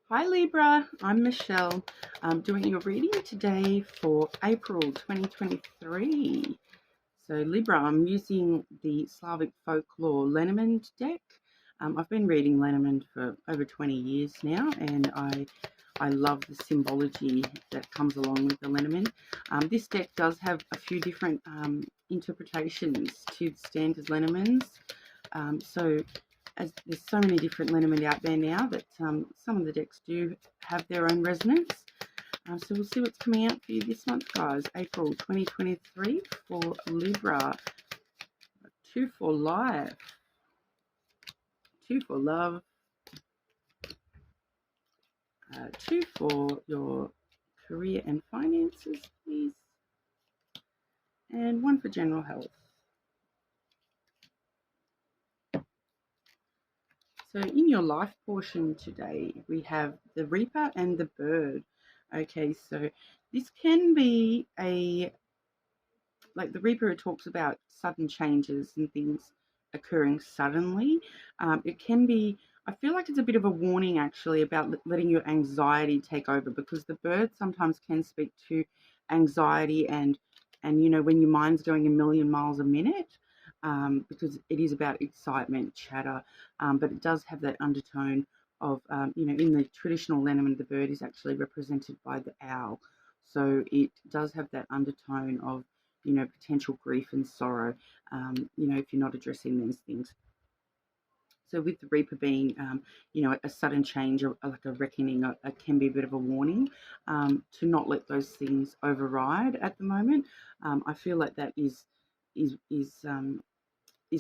Hi Libra, I'm Michelle. I'm doing your reading today for April 2023. So Libra, I'm using the Slavic Folklore Lenormand deck. I've been reading Lenormand for over 20 years now, and I love the symbology that comes along with the Lenormand. This deck does have a few different interpretations to the standard Lenormands. So as there's so many different Lenormand out there now that some of the decks do have their own resonance. So we'll see what's coming out for you this month, guys. April 2023 for Libra. 2 for life, 2 for love, 2 for your career and finances, please, and 1 for general health. So in your life portion today, we have the Reaper and the Bird. Okay, so this can be like the Reaper, it talks about sudden changes and things occurring suddenly. It can be, I feel like it's a bit of a warning actually about letting your anxiety take over, because the Bird sometimes can speak to anxiety and when your mind's going a million miles a minute. Because it is about excitement, chatter, but it does have that undertone of, in the traditional Lenormand, the bird is actually represented by the owl. So it does have that undertone of, potential grief and sorrow, if you're not addressing these things. So with the Reaper being, a sudden change, or like a reckoning, it can be a bit of a warning to not let those things override at the moment. I feel like that is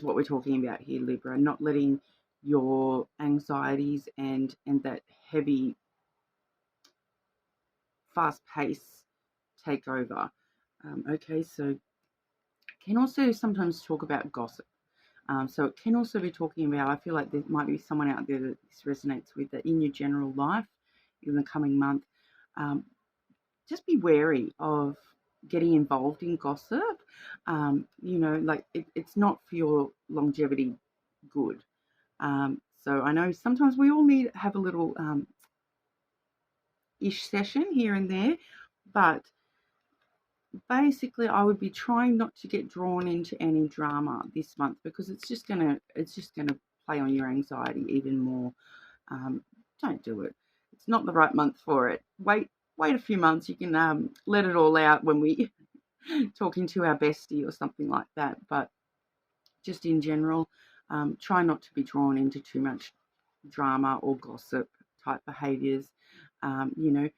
what we're talking about here, Libra. Not letting your anxieties and that heavy, fast pace take over. Okay, so can also sometimes talk about gossip. So it can also be talking about, I feel like there might be someone out there that this resonates with, that in your general life in the coming month, just be wary of getting involved in gossip. It's not for your longevity good. So I know sometimes we all need to have a little ish session here and there, but basically I would be trying not to get drawn into any drama this month, because it's just gonna play on your anxiety even more. Don't do it. It's not the right month for it. Wait a few months. You can let it all out when we talking to our bestie or something like that. But just in general, try not to be drawn into too much drama or gossip type behaviours. And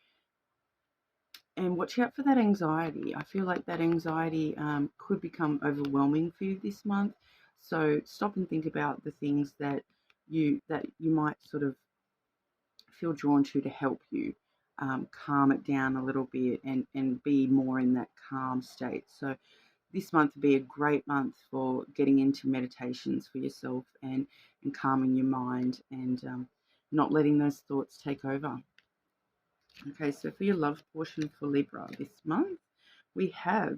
watch out for that anxiety. I feel like that anxiety could become overwhelming for you this month. So stop and think about the things that you might sort of feel drawn to help you calm it down a little bit and be more in that calm state. So this month would be a great month for getting into meditations for yourself and calming your mind and not letting those thoughts take over. Okay, so for your love portion for Libra this month, we have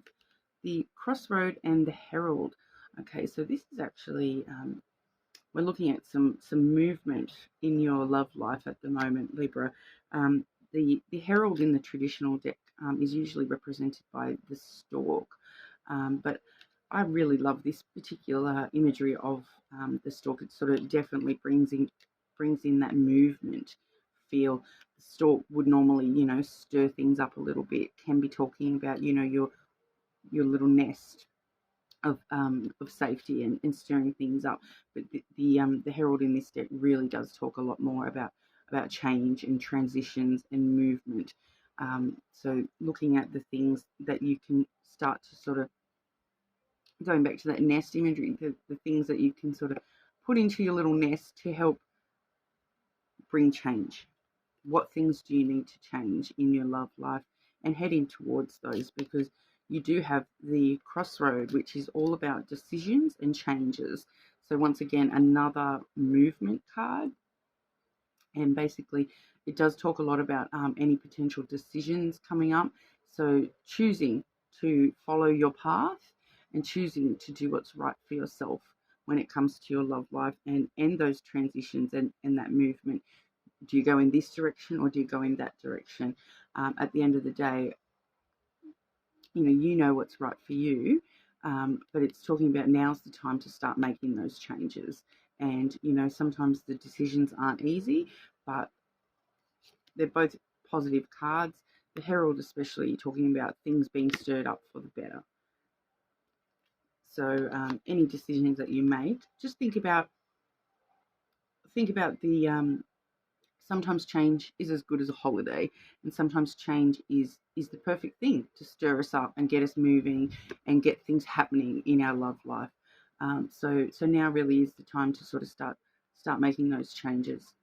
the Crossroad and the Herald. Okay, so this is actually, we're looking at some movement in your love life at the moment, Libra. The Herald in the traditional deck is usually represented by the stork, but I really love this particular imagery of the stork. It sort of definitely brings in that movement feel. The stork would normally, stir things up a little bit. Can be talking about, your little nest of safety and stirring things up. But the herald in this deck really does talk a lot more about change and transitions and movement. So looking at the things that you can start to sort of, going back to that nest imagery, the things that you can sort of put into your little nest to help bring change. What things do you need to change in your love life, and heading towards those, because you do have the Crossroad, which is all about decisions and changes. So once again, another movement card, and basically it does talk a lot about any potential decisions coming up. So choosing to follow your path and choosing to do what's right for yourself when it comes to your love life and those transitions and that movement. do you go in this direction or do you go in that direction? At the end of the day, you know what's right for you, but it's talking about now's the time to start making those changes. And sometimes the decisions aren't easy, but they're both positive cards. The Herald especially talking about things being stirred up for the better. So any decisions that you make, just think about the sometimes change is as good as a holiday, and sometimes change is the perfect thing to stir us up and get us moving and get things happening in our love life. So now really is the time to sort of start making those changes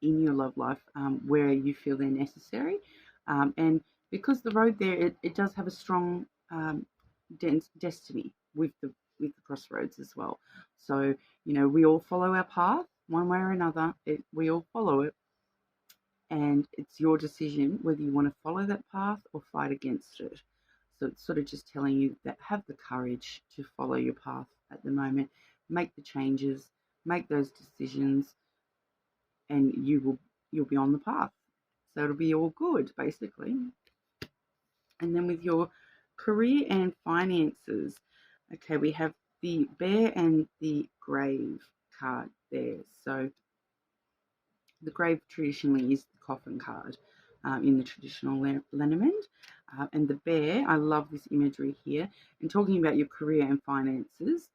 in your love life, where you feel they're necessary. And because the road there, it does have a strong destiny with the crossroads as well. So we all follow our path one way or another. We all follow it, and it's your decision whether you want to follow that path or fight against it. So it's sort of just telling you that have the courage to follow your path at the moment, make the changes, make those decisions, and you'll be on the path. So it'll be all good, basically. And then with your career and finances, okay, we have the Bear and the Grave card there. So the Grave traditionally is the coffin card in the traditional lenormand. And the Bear, I love this imagery here. And talking about your career and finances,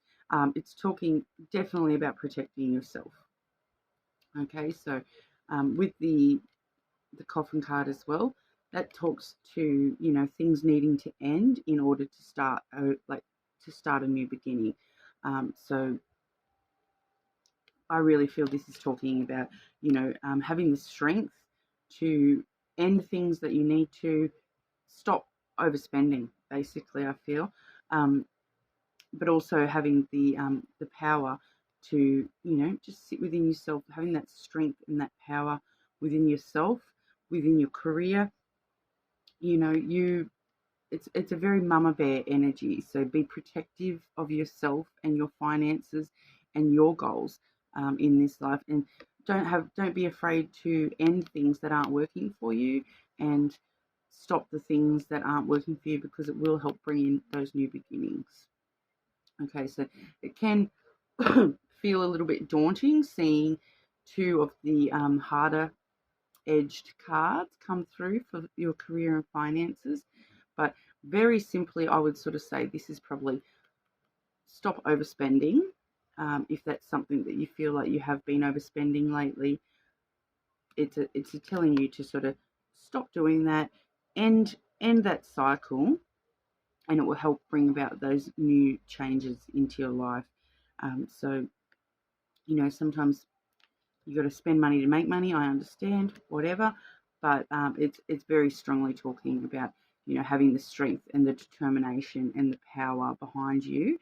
it's talking definitely about protecting yourself. Okay, so with the coffin card as well, that talks to things needing to end in order to start a new beginning. So I really feel this is talking about having the strength to end things that you need to, stop overspending. Basically, I feel, but also having the power to just sit within yourself, having that strength and that power within yourself, within your career. It's a very mama bear energy. So be protective of yourself and your finances and your goals in this life, and don't be afraid to end things that aren't working for you, and stop the things that aren't working for you, because it will help bring in those new beginnings. Okay, so it can feel a little bit daunting seeing two of the harder edged cards come through for your career and finances. But very simply, I would sort of say this is probably stop overspending. If that's something that you feel like you have been overspending lately, it's telling you to sort of stop doing that, end that cycle, and it will help bring about those new changes into your life. So sometimes you got to spend money to make money. I understand, whatever, but it's very strongly talking about having the strength and the determination and the power behind you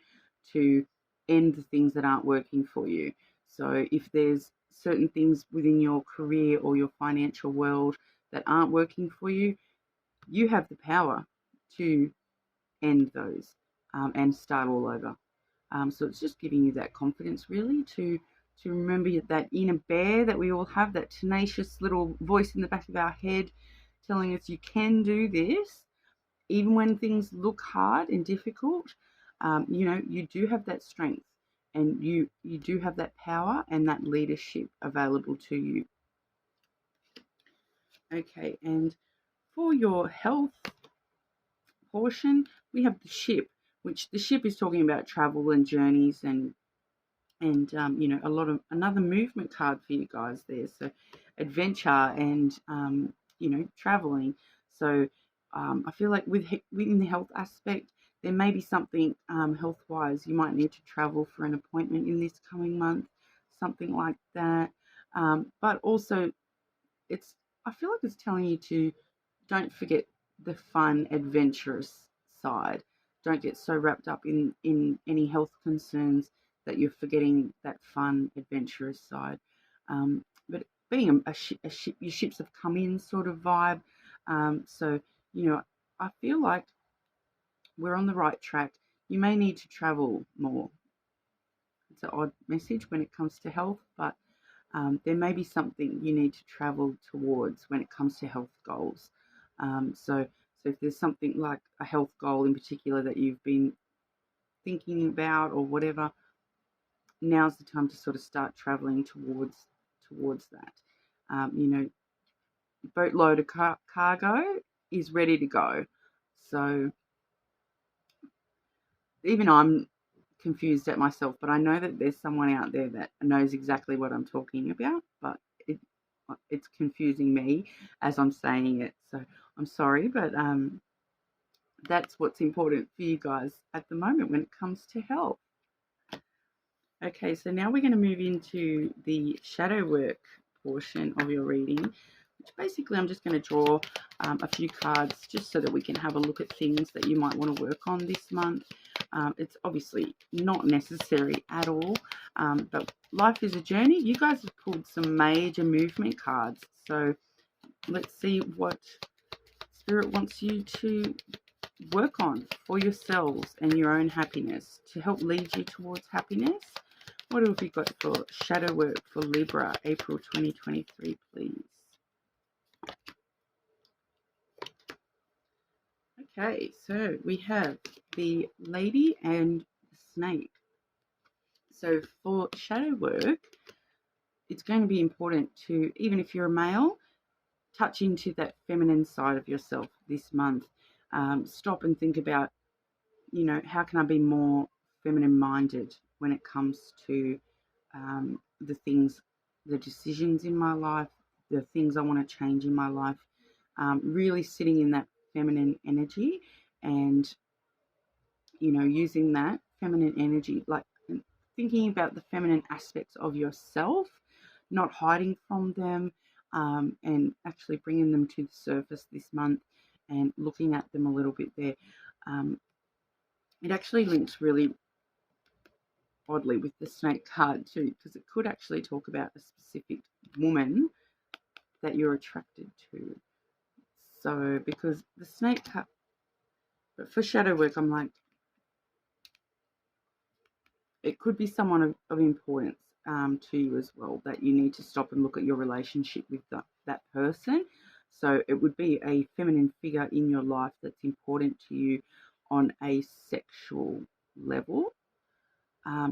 to end the things that aren't working for you. So if there's certain things within your career or your financial world that aren't working for you, you have the power to end those and start all over. So it's just giving you that confidence, really, to remember that inner bear that we all have, that tenacious little voice in the back of our head telling us you can do this, even when things look hard and difficult. You do have that strength, and you do have that power and that leadership available to you. Okay, and for your health portion, we have the ship, which the ship is talking about travel and journeys and a lot of another movement card for you guys there. So adventure and traveling. So I feel like within the health aspect, there may be something health wise you might need to travel for an appointment in this coming month, something like that. But also, I feel like it's telling you to don't forget the fun, adventurous side. Don't get so wrapped up in any health concerns that you're forgetting that fun, adventurous side. But being a ship, your ships have come in sort of vibe. So I feel like we're on the right track. You may need to travel more. It's an odd message when it comes to health, but there may be something you need to travel towards when it comes to health goals. So if there's something like a health goal in particular that you've been thinking about or whatever, now's the time to sort of start traveling towards that. Boatload of cargo is ready to go. So even I'm confused at myself, but I know that there's someone out there that knows exactly what I'm talking about, but it's confusing me as I'm saying it. So I'm sorry, but that's what's important for you guys at the moment when it comes to health. Okay, so now we're going to move into the shadow work portion of your reading, which basically I'm just going to draw a few cards just so that we can have a look at things that you might want to work on this month. It's obviously not necessary at all, but life is a journey. You guys have pulled some major movement cards, so let's see what Spirit wants you to work on for yourselves and your own happiness to help lead you towards happiness. What have we got for shadow work for Libra, April 2023, please? Okay, so we have the Lady and the Snake. So for shadow work, it's going to be important to, even if you're a male, touch into that feminine side of yourself this month. Stop and think about, how can I be more feminine minded when it comes to the things, the decisions in my life, the things I want to change in my life. Really sitting in that feminine energy and, using that feminine energy, like thinking about the feminine aspects of yourself, not hiding from them, and actually bringing them to the surface this month and looking at them a little bit there. It actually links really oddly with the snake card too, because it could actually talk about a specific woman that you're attracted to. So because the snake card, but for shadow work, I'm like, it could be someone of importance to you as well, that you need to stop and look at your relationship with that person. So it would be a feminine figure in your life that's important to you on a sexual level,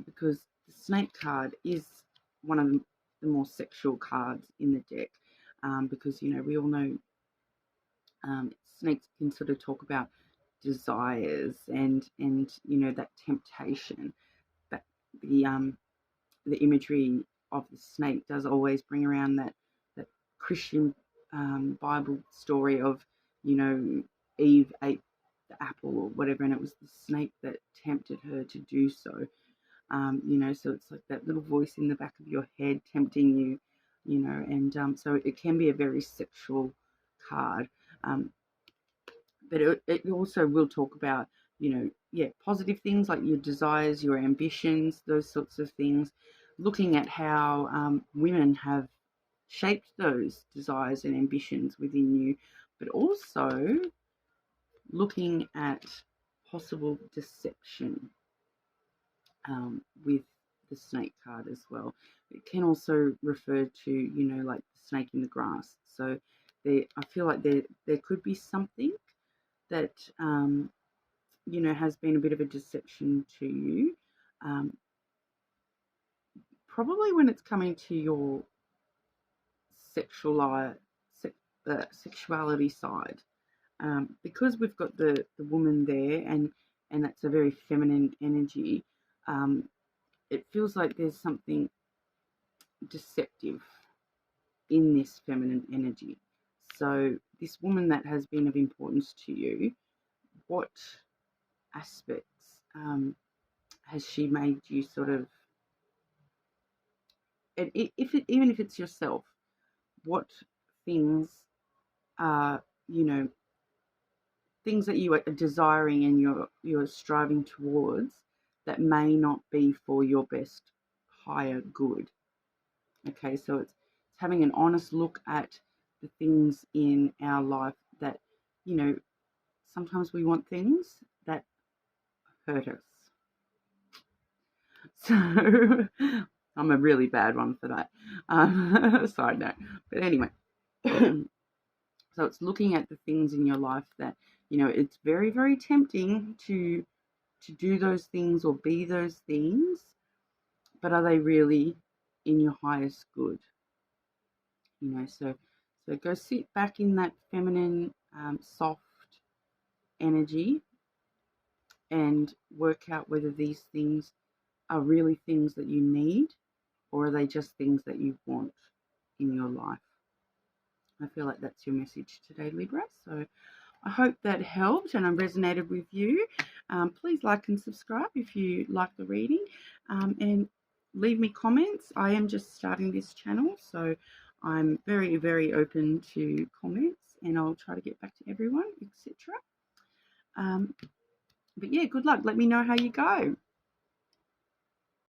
because the snake card is one of the more sexual cards in the deck, because, we all know snakes can sort of talk about desires and that temptation. But the imagery of the snake does always bring around that Christian Bible story of, Eve ate the apple or whatever, and it was the snake that tempted her to do so. So it's like that little voice in the back of your head tempting you, and so it can be a very sexual card. But it also will talk about, positive things like your desires, your ambitions, those sorts of things, looking at how women have shaped those desires and ambitions within you, but also looking at possible deception with the snake card as well. It can also refer to, like the snake in the grass. So I feel like there could be something that has been a bit of a deception to you, probably when it's coming to your sexuality side, because we've got the woman there, and that's a very feminine energy. It feels like there's something deceptive in this feminine energy. So this woman that has been of importance to you, what aspects has she made you sort of, and even if it's yourself, what things are, things that you are desiring and you're striving towards that may not be for your best higher good. Okay, so it's having an honest look at the things in our life that, sometimes we want things that hurt us. So I'm a really bad one for that. Side note. But anyway, so it's looking at the things in your life that, you know, it's very, very tempting to do those things or be those things, but are they really in your highest good? You know, so go sit back in that feminine, soft energy and work out whether these things are really things that you need, or are they just things that you want in your life? I feel like that's your message today, Libra. So I hope that helped and resonated with you. Please like and subscribe if you like the reading, and leave me comments. I am just starting this channel, so I'm very, very open to comments, and I'll try to get back to everyone, etc. But yeah, good luck. Let me know how you go.